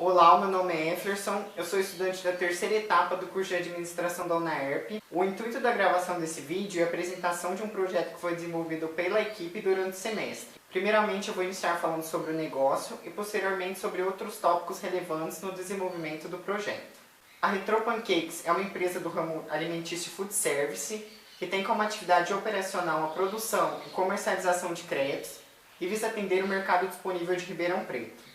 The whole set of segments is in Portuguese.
Olá, meu nome é Eflerson, eu sou estudante da terceira etapa do curso de Administração da UNAERP. O intuito da gravação desse vídeo é a apresentação de um projeto que foi desenvolvido pela equipe durante o semestre. Primeiramente, eu vou iniciar falando sobre o negócio e posteriormente sobre outros tópicos relevantes no desenvolvimento do projeto. A Retro Pancakes é uma empresa do ramo alimentício food service que tem como atividade operacional a produção e comercialização de crepes e visa atender o mercado disponível de Ribeirão Preto,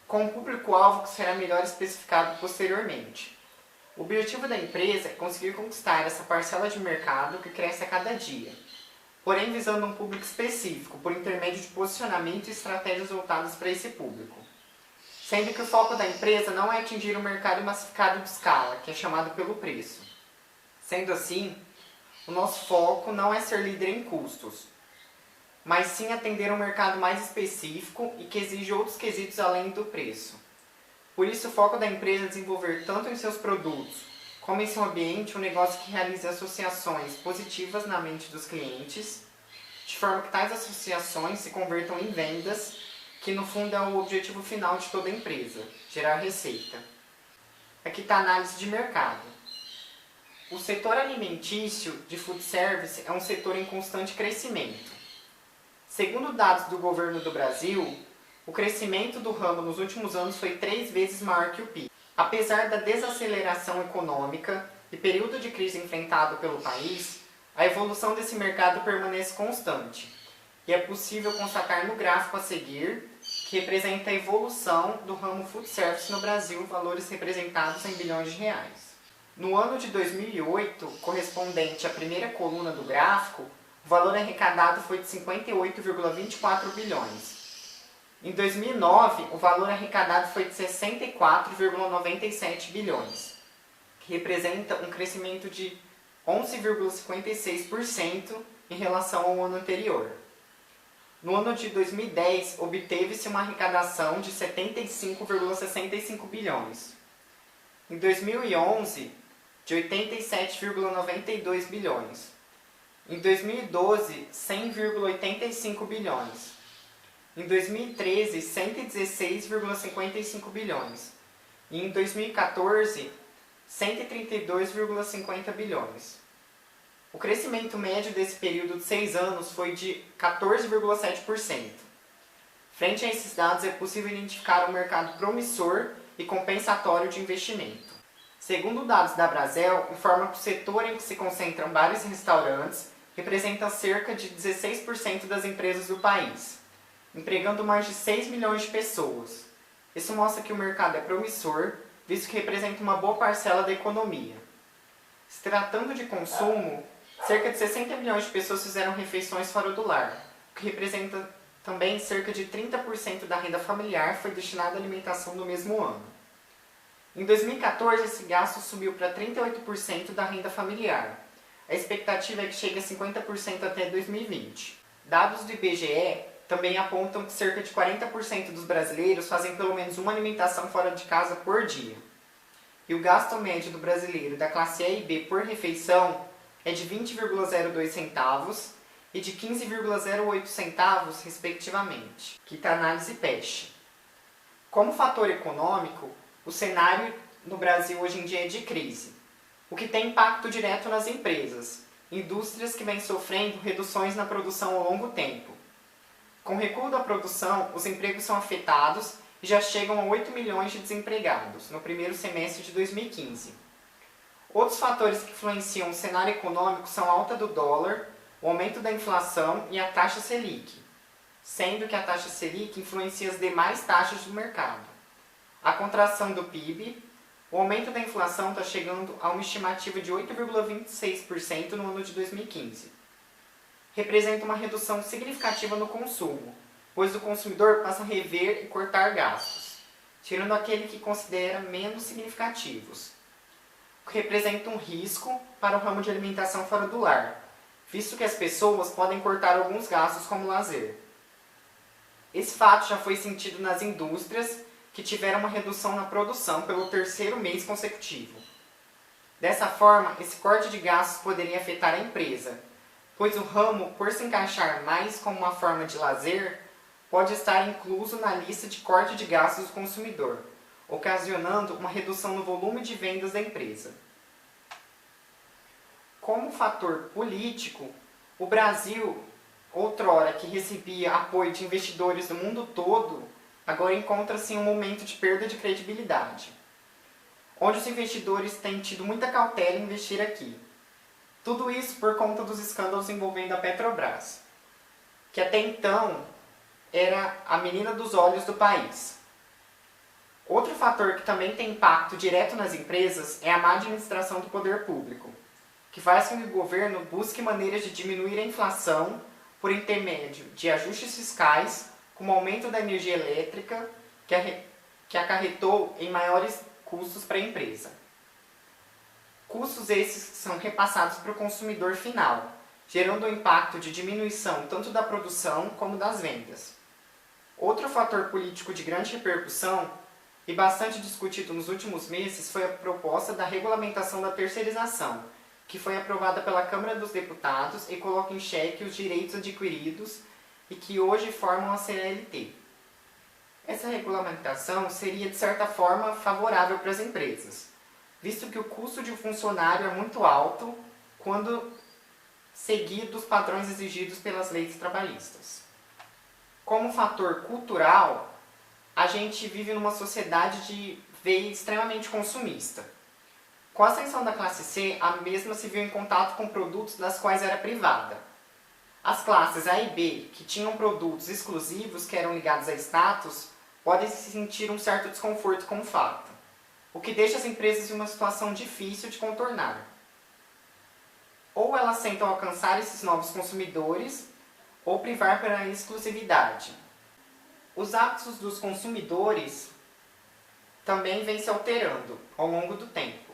com um público-alvo que será melhor especificado posteriormente. O objetivo da empresa é conseguir conquistar essa parcela de mercado que cresce a cada dia, porém visando um público específico por intermédio de posicionamento e estratégias voltadas para esse público. Sendo que o foco da empresa não é atingir o mercado massificado de escala, que é chamado pelo preço. Sendo assim, o nosso foco não é ser líder em custos, mas sim atender um mercado mais específico e que exige outros quesitos além do preço. Por isso, o foco da empresa é desenvolver tanto em seus produtos como em seu ambiente um negócio que realize associações positivas na mente dos clientes, de forma que tais associações se convertam em vendas, que no fundo é o objetivo final de toda empresa, gerar receita. Aqui está a análise de mercado. O setor alimentício de food service é um setor em constante crescimento. Segundo dados do governo do Brasil, o crescimento do ramo nos últimos anos foi 3 vezes maior que o PIB. Apesar da desaceleração econômica e período de crise enfrentado pelo país, a evolução desse mercado permanece constante. E é possível constatar no gráfico a seguir, que representa a evolução do ramo food service no Brasil, valores representados em bilhões de reais. No ano de 2008, correspondente à primeira coluna do gráfico, o valor arrecadado foi de 58,24 bilhões. Em 2009, o valor arrecadado foi de 64,97 bilhões, que representa um crescimento de 11,56% em relação ao ano anterior. No ano de 2010, obteve-se uma arrecadação de 75,65 bilhões. Em 2011, de 87,92 bilhões. Em 2012, 100,85 bilhões. Em 2013, 116,55 bilhões. E em 2014, 132,50 bilhões. O crescimento médio desse período de 6 anos foi de 14,7%. Frente a esses dados, é possível identificar um mercado promissor e compensatório de investimento. Segundo dados da Brasel, informa que o setor em que se concentram bares e restaurantes representa cerca de 16% das empresas do país, empregando mais de 6 milhões de pessoas. Isso mostra que o mercado é promissor, visto que representa uma boa parcela da economia. Se tratando de consumo, cerca de 60 milhões de pessoas fizeram refeições fora do lar, o que representa também cerca de 30% da renda familiar foi destinada à alimentação no mesmo ano. Em 2014, esse gasto subiu para 38% da renda familiar. A expectativa é que chegue a 50% até 2020. Dados do IBGE também apontam que cerca de 40% dos brasileiros fazem pelo menos uma alimentação fora de casa por dia. E o gasto médio do brasileiro da classe E e B por refeição é de 20,02 centavos e de 15,08 centavos, respectivamente. Aqui está a análise PESH. Como fator econômico, o cenário no Brasil hoje em dia é de crise, o que tem impacto direto nas empresas, indústrias que vêm sofrendo reduções na produção ao longo tempo. Com o recuo da produção, os empregos são afetados e já chegam a 8 milhões de desempregados no primeiro semestre de 2015. Outros fatores que influenciam o cenário econômico são a alta do dólar, o aumento da inflação e a taxa Selic, sendo que a taxa Selic influencia as demais taxas do mercado. A contração do PIB, o aumento da inflação está chegando a uma estimativa de 8,26% no ano de 2015. Representa uma redução significativa no consumo, pois o consumidor passa a rever e cortar gastos, tirando aquele que considera menos significativos, o que representa um risco para o ramo de alimentação fora do lar, visto que as pessoas podem cortar alguns gastos como lazer. Esse fato já foi sentido nas indústrias, que tiveram uma redução na produção pelo terceiro mês consecutivo. Dessa forma, esse corte de gastos poderia afetar a empresa, pois o ramo, por se encaixar mais como uma forma de lazer, pode estar incluso na lista de corte de gastos do consumidor, ocasionando uma redução no volume de vendas da empresa. Como fator político, o Brasil, outrora que recebia apoio de investidores do mundo todo, agora encontra-se em um momento de perda de credibilidade, onde os investidores têm tido muita cautela em investir aqui. Tudo isso por conta dos escândalos envolvendo a Petrobras, que até então era a menina dos olhos do país. Outro fator que também tem impacto direto nas empresas é a má administração do poder público, que faz com que o governo busque maneiras de diminuir a inflação por intermédio de ajustes fiscais, como o aumento da energia elétrica, que acarretou em maiores custos para a empresa. Custos esses são repassados para o consumidor final, gerando um impacto de diminuição tanto da produção como das vendas. Outro fator político de grande repercussão e bastante discutido nos últimos meses foi a proposta da regulamentação da terceirização, que foi aprovada pela Câmara dos Deputados e coloca em xeque os direitos adquiridos e que hoje formam a CLT. Essa regulamentação seria, de certa forma, favorável para as empresas, visto que o custo de um funcionário é muito alto quando seguido os padrões exigidos pelas leis trabalhistas. Como fator cultural, a gente vive numa sociedade de veio extremamente consumista. Com a ascensão da classe C, a mesma se viu em contato com produtos das quais era privada. As classes A e B, que tinham produtos exclusivos que eram ligados a status, podem sentir um certo desconforto com o fato, o que deixa as empresas em uma situação difícil de contornar. Ou elas tentam alcançar esses novos consumidores, ou privar pela exclusividade. Os hábitos dos consumidores também vêm se alterando ao longo do tempo.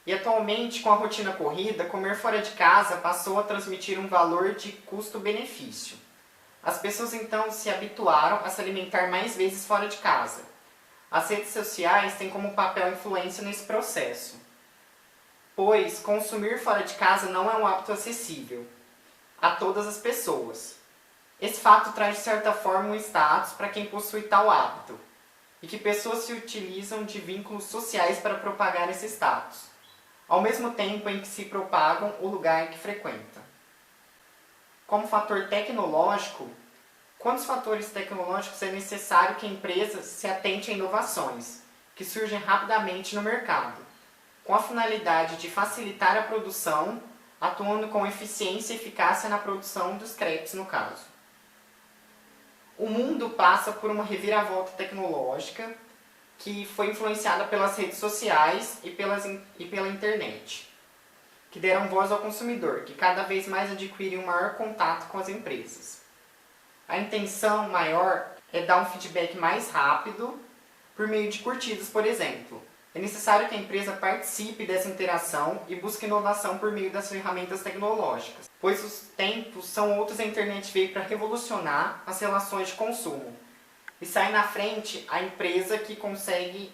E atualmente, com a rotina corrida, comer fora de casa passou a transmitir um valor de custo-benefício. As pessoas então se habituaram a se alimentar mais vezes fora de casa. As redes sociais têm como papel influência nesse processo, pois consumir fora de casa não é um hábito acessível a todas as pessoas. Esse fato traz de certa forma um status para quem possui tal hábito, e que pessoas se utilizam de vínculos sociais para propagar esse status, ao mesmo tempo em que se propagam o lugar que frequenta. Como fator tecnológico, quantos fatores tecnológicos é necessário que a empresa se atente a inovações, que surgem rapidamente no mercado, com a finalidade de facilitar a produção, atuando com eficiência e eficácia na produção dos crepes, no caso. O mundo passa por uma reviravolta tecnológica que foi influenciada pelas redes sociais e pela internet, que deram voz ao consumidor, que cada vez mais adquire um maior contato com as empresas. A intenção maior é dar um feedback mais rápido por meio de curtidas, por exemplo. É necessário que a empresa participe dessa interação e busque inovação por meio das ferramentas tecnológicas, pois os tempos são outros. A internet veio para revolucionar as relações de consumo e sai na frente a empresa que consegue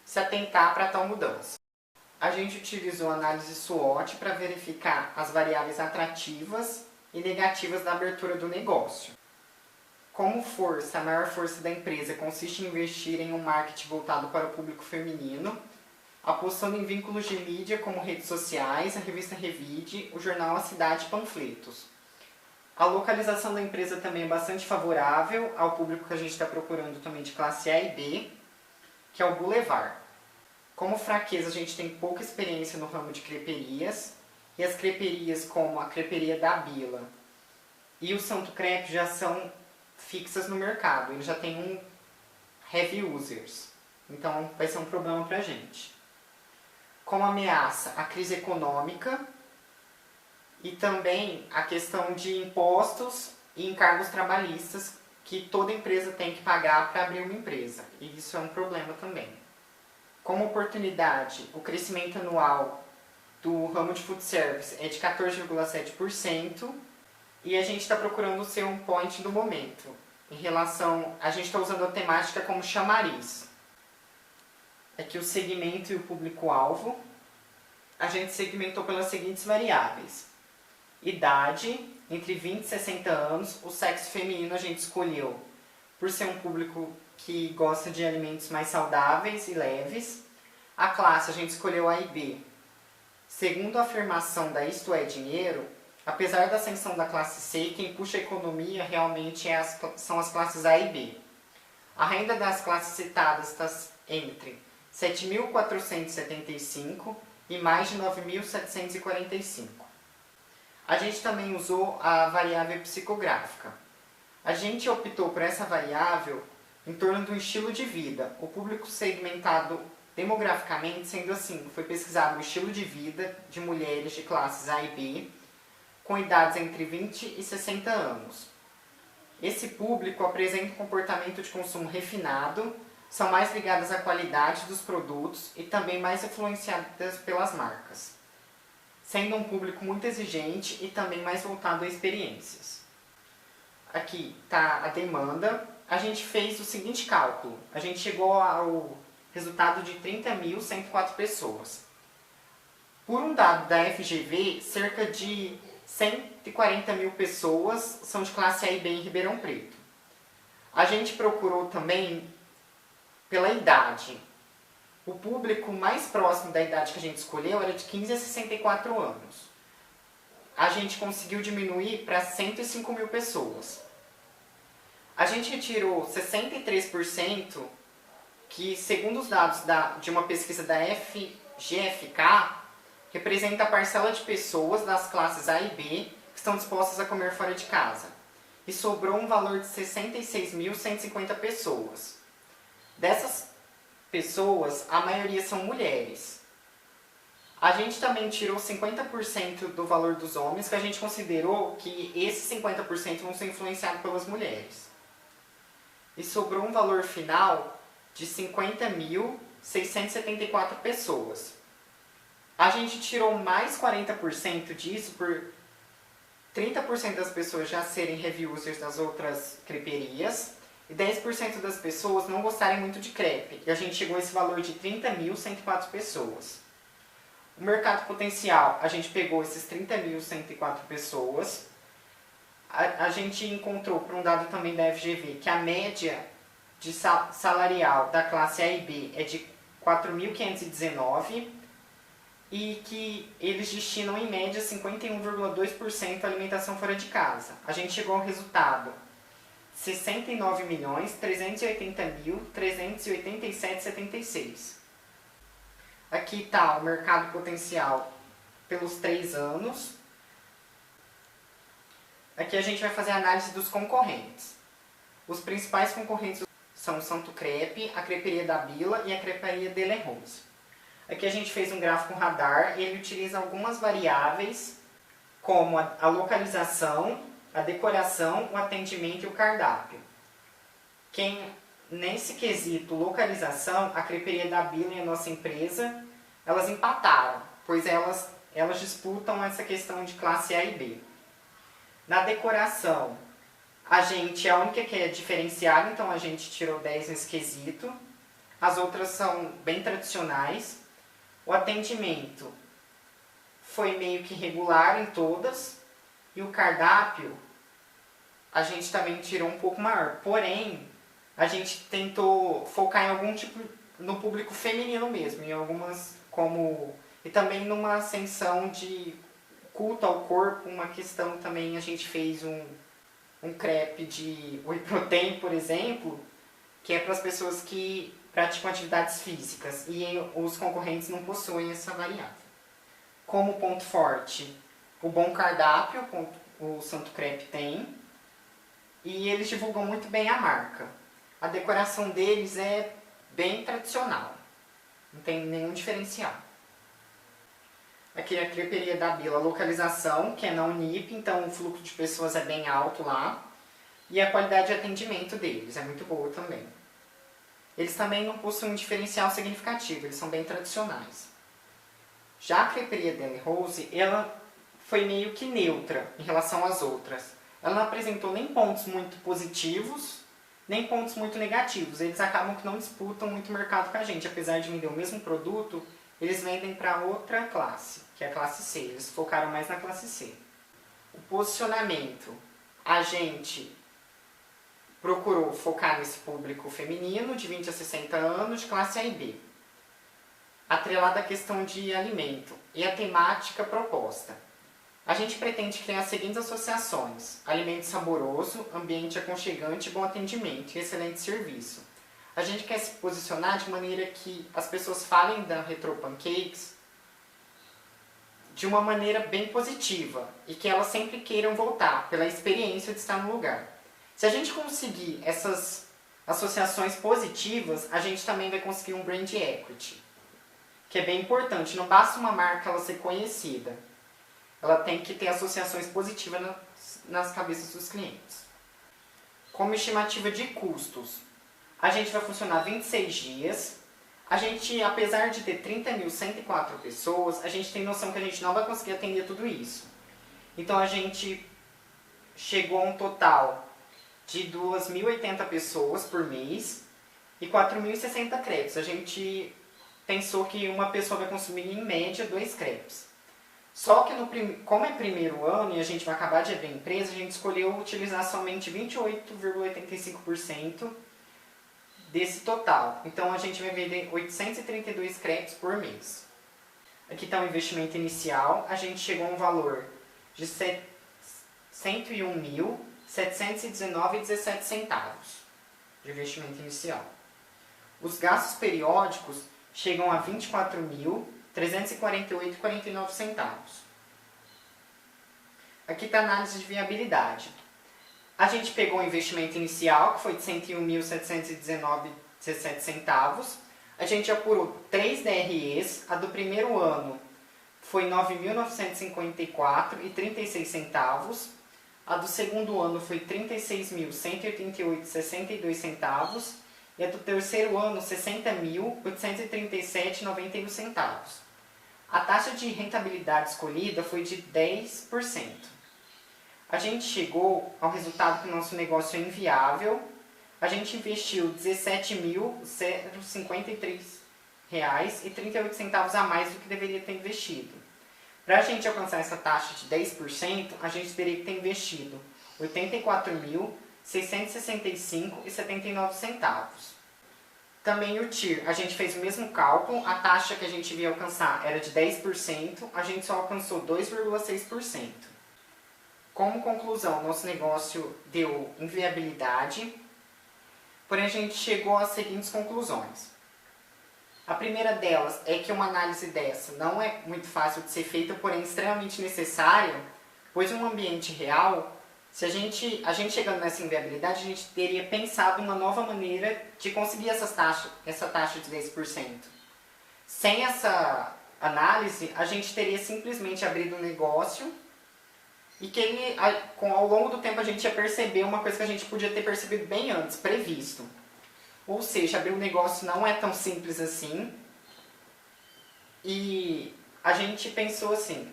se atentar para tal mudança. A gente utilizou a análise SWOT para verificar as variáveis atrativas e negativas da abertura do negócio. Como força, a maior força da empresa consiste em investir em um marketing voltado para o público feminino, apostando em vínculos de mídia como redes sociais, a revista Revide, o jornal A Cidade e panfletos. A localização da empresa também é bastante favorável ao público que a gente está procurando também de classe A e B, que é o Boulevard. Como fraqueza, a gente tem pouca experiência no ramo de creperias, e as creperias como a creperia da Bila e o Santo Crepe já são fixas no mercado, ele já tem um heavy users, então vai ser um problema para a gente. Como ameaça, a crise econômica e também a questão de impostos e encargos trabalhistas que toda empresa tem que pagar para abrir uma empresa, e isso é um problema também. Como oportunidade, o crescimento anual do ramo de food service é de 14,7%, e a gente está procurando ser um point do momento. Em relação, a gente está usando a temática como chamariz. É que o segmento e o público-alvo, a gente segmentou pelas seguintes variáveis. Idade, entre 20 e 60 anos, o sexo feminino a gente escolheu por ser um público que gosta de alimentos mais saudáveis e leves. A classe a gente escolheu A e B. Segundo a afirmação da Isto é Dinheiro, apesar da ascensão da classe C, quem puxa a economia realmente são as classes A e B. A renda das classes citadas está entre 7.475 e mais de 9.745. A gente também usou a variável psicográfica. A gente optou por essa variável em torno do estilo de vida, o público segmentado demograficamente, sendo assim, foi pesquisado o estilo de vida de mulheres de classes A e B, com idades entre 20 e 60 anos. Esse público apresenta um comportamento de consumo refinado, são mais ligadas à qualidade dos produtos e também mais influenciadas pelas marcas, sendo um público muito exigente e também mais voltado a experiências. Aqui está a demanda. A gente fez o seguinte cálculo. A gente chegou ao resultado de 30.104 pessoas. Por um dado da FGV, cerca de 140 mil pessoas são de classe A e B em Ribeirão Preto. A gente procurou também pela idade. O público mais próximo da idade que a gente escolheu era de 15 a 64 anos. A gente conseguiu diminuir para 105 mil pessoas. A gente retirou 63%, que segundo os dados de uma pesquisa da FGFK, representa a parcela de pessoas das classes A e B que estão dispostas a comer fora de casa. E sobrou um valor de 66.150 pessoas. Dessas pessoas, a maioria são mulheres. A gente também tirou 50% do valor dos homens, que a gente considerou que esses 50% vão ser influenciados pelas mulheres. E sobrou um valor final de 50.674 pessoas. A gente tirou mais 40% disso por 30% das pessoas já serem heavy users das outras creperias e 10% das pessoas não gostarem muito de crepe. E a gente chegou a esse valor de 30.104 pessoas. O mercado potencial, a gente pegou esses 30.104 pessoas. A gente encontrou, por um dado também da FGV, que a média de salarial da classe A e B é de 4.519 e que eles destinam em média 51,2% à alimentação fora de casa. A gente chegou ao resultado 69.380.387,76. Aqui está o mercado potencial pelos 3 anos. Aqui a gente vai fazer a análise dos concorrentes. Os principais concorrentes são o Santo Crepe, a Creperia da Bila e a Creperia Dele Rose. Aqui a gente fez um gráfico radar e ele utiliza algumas variáveis, como a localização, a decoração, o atendimento e o cardápio. Nesse quesito localização, a Creperia da Bila e a nossa empresa, elas empataram, pois elas disputam essa questão de classe A e B. Na decoração, a gente é a única que é diferenciada, então a gente tirou 10 nesse quesito. As outras são bem tradicionais. O atendimento foi meio que regular em todas. E o cardápio, a gente também tirou um pouco maior. Porém, a gente tentou focar em algum tipo, no público feminino mesmo. Em algumas, e também numa ascensão de culto ao corpo, uma questão também, a gente fez um crepe de whey protein, por exemplo, que é para as pessoas que praticam atividades físicas, e os concorrentes não possuem essa variável. Como ponto forte, o bom cardápio, o Santo Crepe tem, e eles divulgam muito bem a marca. A decoração deles é bem tradicional, não tem nenhum diferencial. Aqui é a Creperia da Bila, localização, que é na Unip, então o fluxo de pessoas é bem alto lá. E a qualidade de atendimento deles é muito boa também. Eles também não possuem um diferencial significativo, eles são bem tradicionais. Já a Creperia Dele Rose, ela foi meio que neutra em relação às outras. Ela não apresentou nem pontos muito positivos, nem pontos muito negativos. Eles acabam que não disputam muito mercado com a gente, apesar de vender o mesmo produto, eles vendem para outra classe, que é a classe C. Eles focaram mais na classe C. O posicionamento. A gente procurou focar nesse público feminino de 20 a 60 anos, de classe A e B, atrelada à questão de alimento e a temática proposta. A gente pretende criar as seguintes associações: alimento saboroso, ambiente aconchegante, bom atendimento e excelente serviço. A gente quer se posicionar de maneira que as pessoas falem da Retro Pancakes de uma maneira bem positiva e que elas sempre queiram voltar pela experiência de estar no lugar. Se a gente conseguir essas associações positivas, a gente também vai conseguir um brand equity, que é bem importante. Não basta uma marca ela ser conhecida, ela tem que ter associações positivas nas cabeças dos clientes. Como estimativa de custos, a gente vai funcionar 26 dias. A gente, apesar de ter 30.104 pessoas, a gente tem noção que a gente não vai conseguir atender tudo isso. Então a gente chegou a um total de 2.080 pessoas por mês e 4.060 crepes. A gente pensou que uma pessoa vai consumir em média 2 crepes. Só que como é primeiro ano e a gente vai acabar de abrir a empresa, a gente escolheu utilizar somente 28,85% desse total. Então a gente vai vender 832 crepes por mês. Aqui está o investimento inicial. A gente chegou a um valor de R$ 101.719,17 centavos de investimento inicial. Os gastos periódicos chegam a R$ 24.348,49 centavos. Aqui está a análise de viabilidade. A gente pegou o investimento inicial, que foi de R$ 101.719,17 centavos. A gente apurou 3 DREs. A do primeiro ano foi R$ 9.954,36 centavos. A do segundo ano foi R$ 36.188,62 centavos. E a do terceiro ano, R$ 60.837,91 centavos. A taxa de rentabilidade escolhida foi de 10%. A gente chegou ao resultado que o nosso negócio é inviável. A gente investiu R$ 17.053,38 a mais do que deveria ter investido. Para a gente alcançar essa taxa de 10%, a gente teria que ter investido R$ 84.665,79 centavos. Também o TIR, a gente fez o mesmo cálculo, a taxa que a gente ia alcançar era de 10%, a gente só alcançou 2,6%. Como conclusão, nosso negócio deu inviabilidade, porém a gente chegou às seguintes conclusões. A primeira delas é que uma análise dessa não é muito fácil de ser feita, porém extremamente necessária, pois em um ambiente real, se a gente chegando nessa inviabilidade, a gente teria pensado uma nova maneira de conseguir essa taxa de 10%. Sem essa análise, a gente teria simplesmente abrido um negócio e que ao longo do tempo a gente ia perceber uma coisa que a gente podia ter percebido bem antes, previsto. Ou seja, abrir um negócio não é tão simples assim. E a gente pensou assim,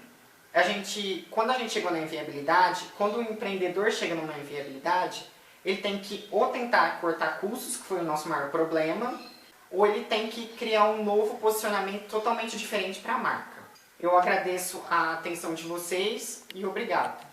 quando a gente chegou na inviabilidade, quando o empreendedor chega numa inviabilidade, ele tem que ou tentar cortar custos, que foi o nosso maior problema, ou ele tem que criar um novo posicionamento totalmente diferente para a marca. Eu agradeço a atenção de vocês e obrigado.